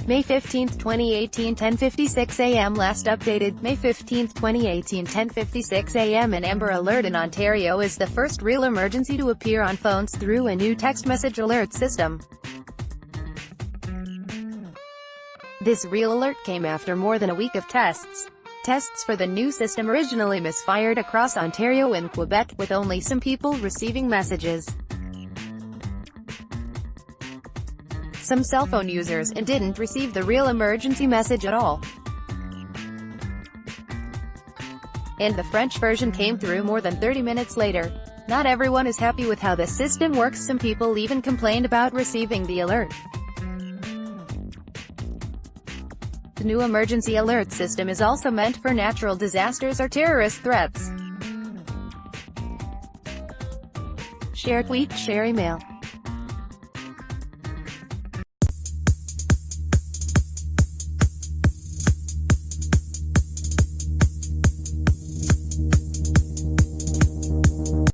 May 15, 2018, 10:56 a.m. Last updated, May 15, 2018, 10:56 a.m. An Amber Alert in Ontario is the first real emergency to appear on phones through a new text message alert system. This real alert came after more than a week of tests. Tests for the new system originally misfired across Ontario and Quebec, with only some people receiving messages. Some cell phone users didn't receive the real emergency message at all. And the French version came through more than 30 minutes later. Not everyone is happy with how the system works. Some people even complained about receiving the alert. The new emergency alert system is also meant for natural disasters or terrorist threats. Share tweet, share email.